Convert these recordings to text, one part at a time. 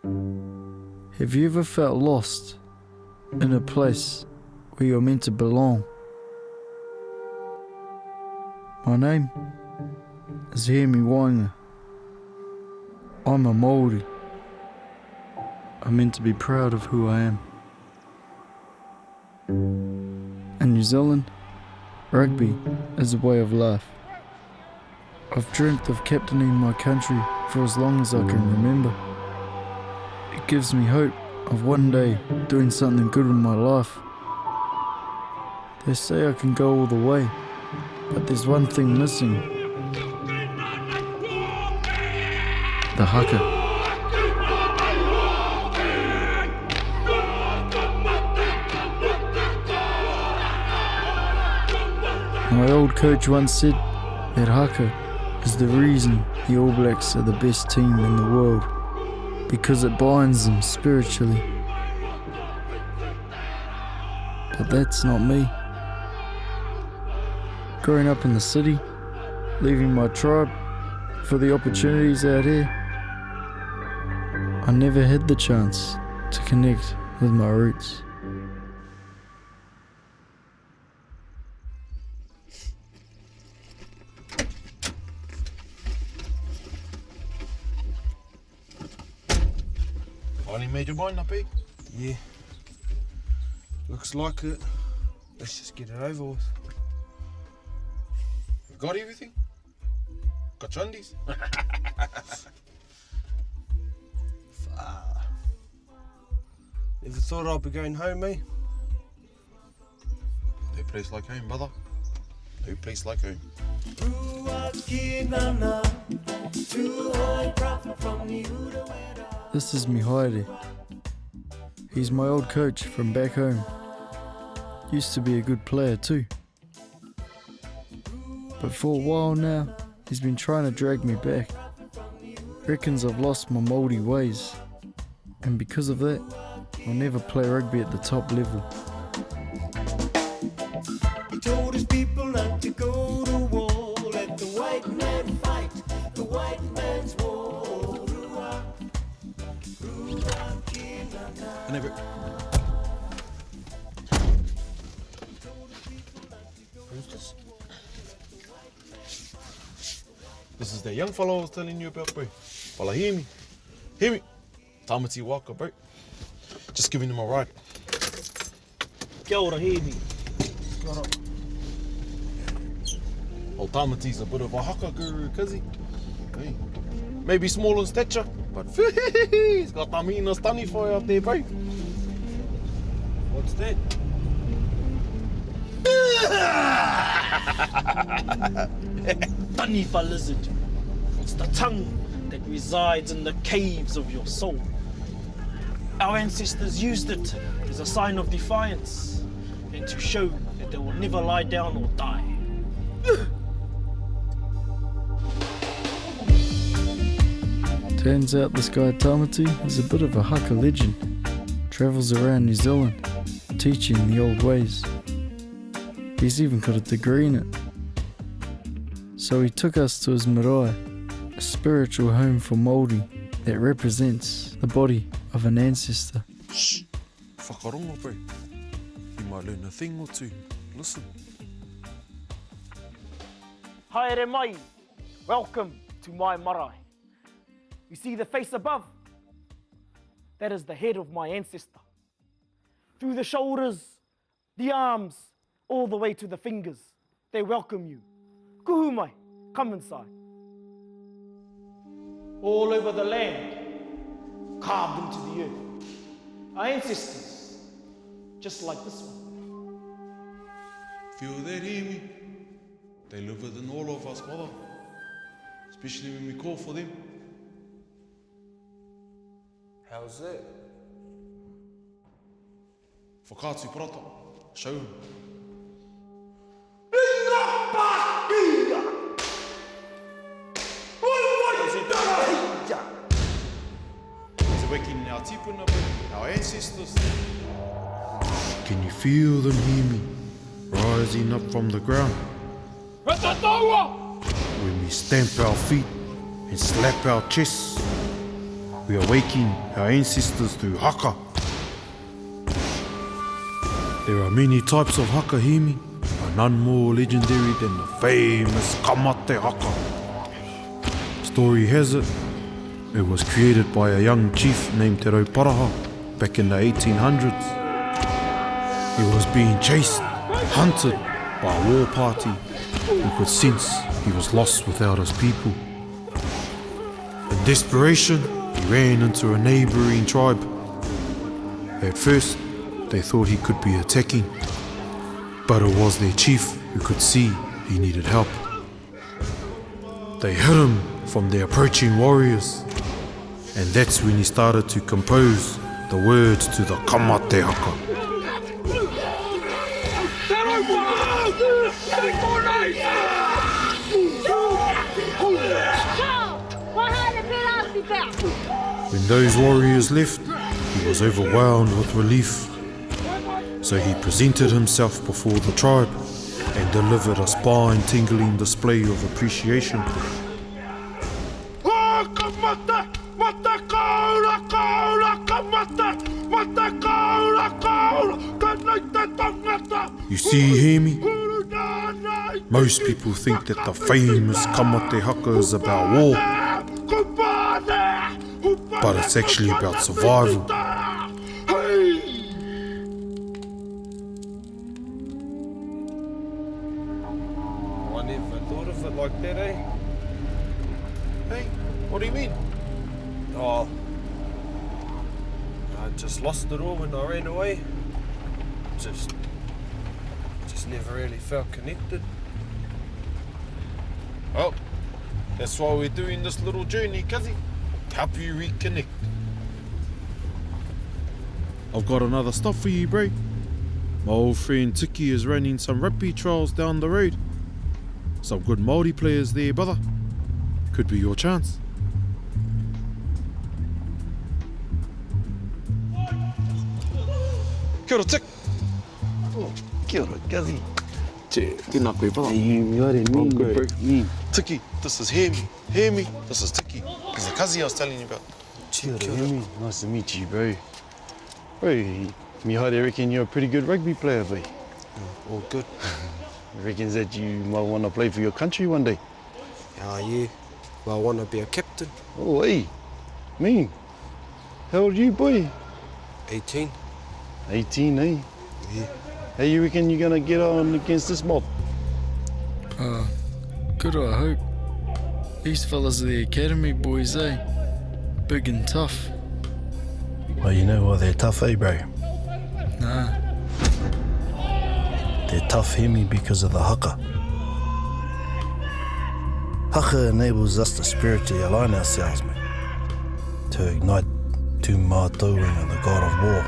Have you ever felt lost in a place where you're meant to belong? My name is Hedley. I'm a Maori. I'm meant to be proud of who I am. In New Zealand, rugby is a way of life. I've dreamt of captaining my country for as long as I can remember. It gives me hope of one day doing something good in my life. They say I can go all the way, but there's one thing missing. The haka. My old coach once said that haka is the reason the All Blacks are the best team in the world, because it binds them spiritually. But that's not me. Growing up in the city, leaving my tribe for the opportunities out here, I never had the chance to connect with my roots. Finally made your mind up, eh? Yeah. Looks like it. Let's just get it over with. You got everything? Got your undies? Never thought I'd be going home, eh? No place like home, brother. No place like home. This is Mihaere. He's my old coach from back home. Used to be a good player too. But for a while now, he's been trying to drag me back. Reckons I've lost my Maori ways. And because of that, I'll never play rugby at the top level. He told his people not to go to war. Let the white man fight the white man's war. I never... Who's this? This is the young fellow I was telling you about, bro. Well, hear me. Hear me. Tamati Waka, bro. Just giving him a ride. Kia ora, Hedley. Old Tamati's a bit of a haka guru, cuzzy. Hey. Maybe small in stature, but he's got the meanest stunny for you out there, bro. What's that? Tanifa lizard. It's the tongue that resides in the caves of your soul. Our ancestors used it as a sign of defiance and to show that they will never lie down or die. Turns out this guy Tamati is a bit of a haka legend. Travels around New Zealand, teaching the old ways. He's even got a degree in it. So he took us to his marae, a spiritual home for Maori that represents the body of an ancestor. Shh! Whakarongo, bro. You might learn a thing or two. Listen. Haere mai, welcome to my marae. You see the face above? That is the head of my ancestor. Through the shoulders, the arms, all the way to the fingers, they welcome you. Kuhu mai, come inside. All over the land, carved into the earth, our ancestors, just like this one. Feel that, hear me? They live within all of us, brother. Especially when we call for them. How's that? Whakātu prata. Show him. He's awakening our tipuna, our ancestors. Can you feel them, hear me? Rising up from the ground. When we stamp our feet and slap our chests. We are waking our ancestors through haka. There are many types of haka, Hemi, but none more legendary than the famous kamate haka. Story has it was created by a young chief named Te Rauparaha back in the 1800s. He was being chased, hunted by a war party who could sense he was lost without his people. In desperation, he ran into a neighbouring tribe. At first, they thought he could be attacking, but it was their chief who could see he needed help. They hid him from the approaching warriors, and that's when he started to compose the words to the kamate haka. When those warriors left, he was overwhelmed with relief. So he presented himself before the tribe and delivered a spine-tingling display of appreciation. You see, Hemi? Most people think that the famous kamate haka is about war, but it's actually about survival. I never thought of it like that, eh? Hey, what do you mean? Oh, I just lost it all when I ran away. Just never really felt connected. Well, that's why we're doing this little journey, Kazi. Help you reconnect. I've got another stop for you, bro. My old friend Tiki is running some rugby trials down the road. Some good Maori players there, brother. Could be your chance. Kia ora, Tik. Kia ora, Kazi. Che, tēnā koe, brother. You are I'm good, bro. me. Tiki, this is Hemi. Hemi, this is Tiki. This is the Kazi I was telling you about. Kia ora, me. Nice to meet you, bro. Bro, me haere reckon you're a pretty good rugby player, bro. All good. Reckons that you might want to play for your country one day. Yeah. Well, I want to be a captain. Oh, hey. Me. How old are you, boy? 18. 18, eh? Yeah. How you reckon you're going to get on against this mob? Good, I hope. These fellas are the academy boys, eh? Big and tough. Well, you know why they're tough, eh, bro? Nah. They're tough, Hemi, because of the haka. Haka enables us the spirit to align ourselves, man. To ignite Tu Mātounga, the god of war.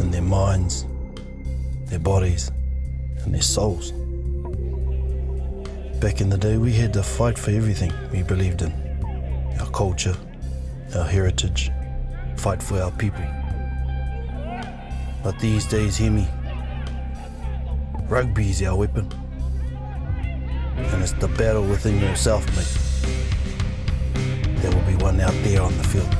In their minds, their bodies, and their souls. Back in the day, we had to fight for everything we believed in. Our culture, our heritage, fight for our people. But these days, hear me, rugby is our weapon. And it's the battle within yourself, mate. There will be one out there on the field.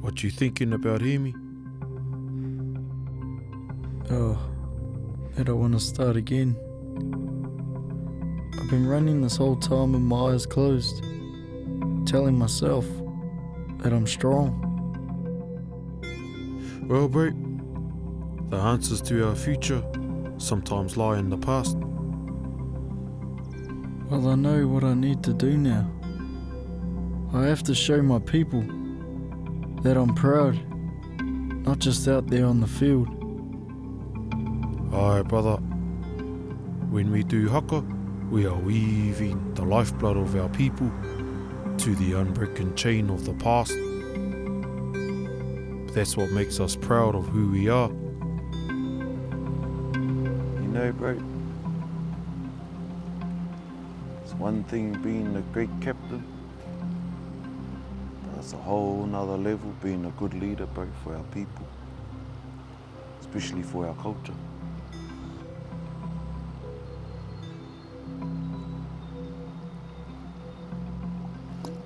What you thinking about Hemi? Oh, that I want to start again. I've been running this whole time with my eyes closed, telling myself that I'm strong. Well, bro, the answers to our future sometimes lie in the past. Well, I know what I need to do now. I have to show my people that I'm proud, not just out there on the field. Aye, brother. When we do haka, we are weaving the lifeblood of our people to the unbroken chain of the past. That's what makes us proud of who we are. You know, bro, it's one thing being a great captain, but it's a whole nother level being a good leader, bro, for our people, especially for our culture.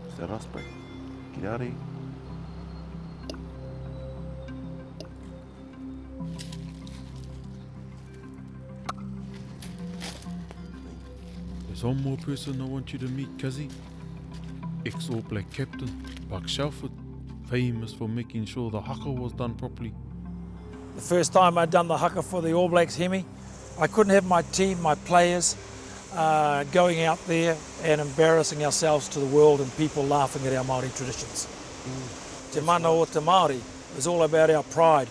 Is that us, bro? Get out of here. There's one more person I want you to meet, Kazi. Ex-All Black Captain, Buck Shelford, famous for making sure the haka was done properly. The first time I'd done the haka for the All Blacks, Hemi, I couldn't have my team, my players, going out there and embarrassing ourselves to the world and people laughing at our Maori traditions. Te mana o te Maori is all about our pride,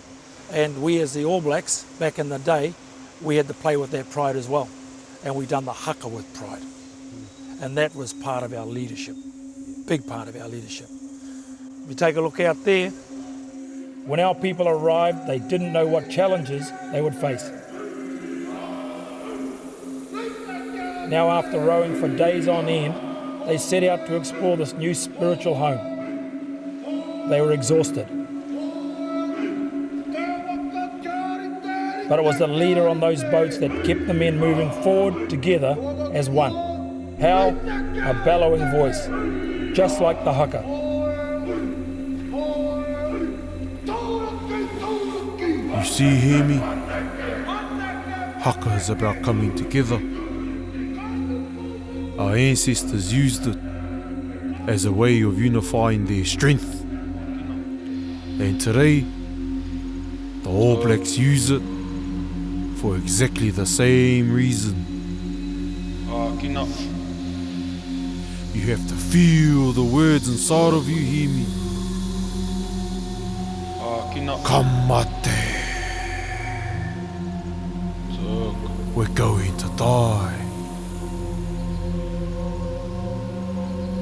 and we as the All Blacks, back in the day, we had to play with that pride as well, and we done the haka with pride, and that was part of our leadership, big part of our leadership. If you take a look out there, when our people arrived, they didn't know what challenges they would face. Now, after rowing for days on end, they set out to explore this new spiritual home. They were exhausted. But it was the leader on those boats that kept the men moving forward together as one. How? A bellowing voice, just like the haka. You see, hear me? Haka is about coming together. Our ancestors used it as a way of unifying their strength. And today, the All Blacks use it for exactly the same reason. You have to feel the words inside of you, hear me? Kamate. We're going to die.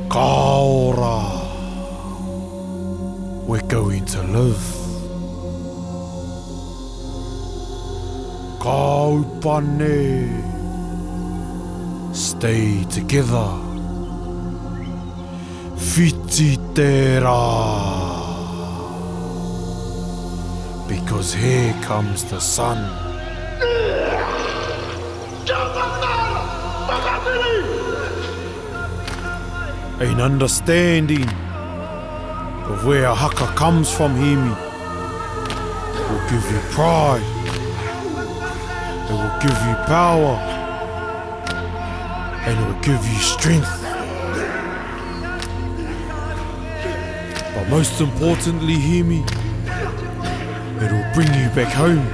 Kaora. We're going to live. Kaupane. Stay together. Fititera. Because here comes the sun. An understanding of where haka comes from, Hemi, will give you pride. It will give you power. And it will give you strength. But most importantly, Hemi, it will bring you back home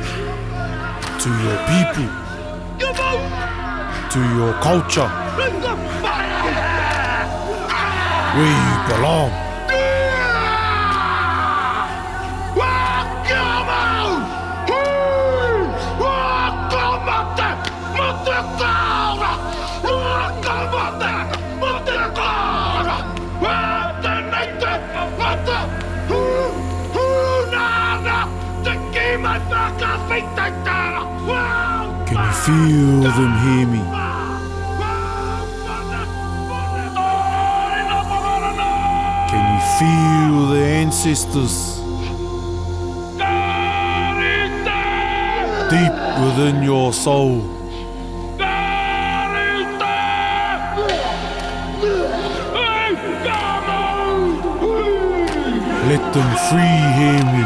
to your people, to your culture, where you belong. Can you feel them, hear me? Can you feel the ancestors deep within your soul? Let them free, hear me?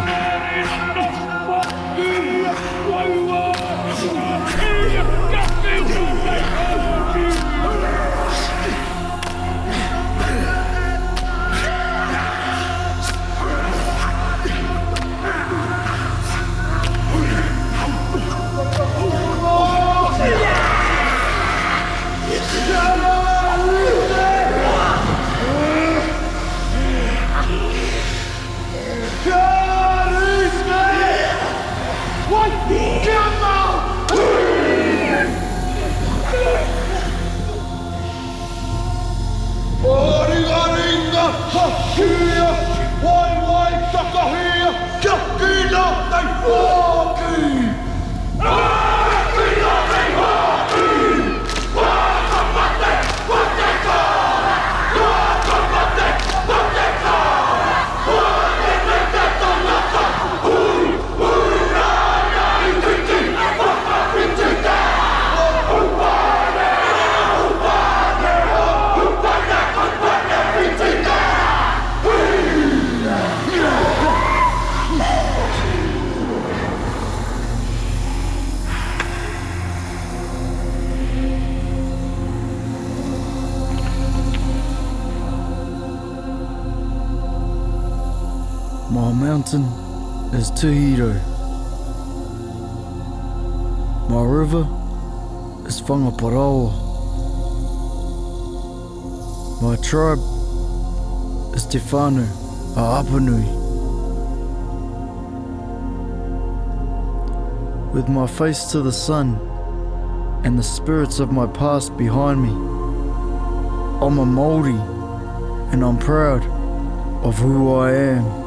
mountain is Tuhiro. My river is Whangaparaoa. My tribe is Te Whānau a Apanui. With my face to the sun and the spirits of my past behind me, I'm a Maori and I'm proud of who I am.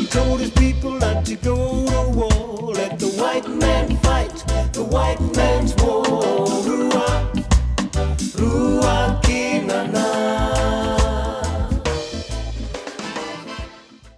Told his people not to go to war. Let the white man fight the white man's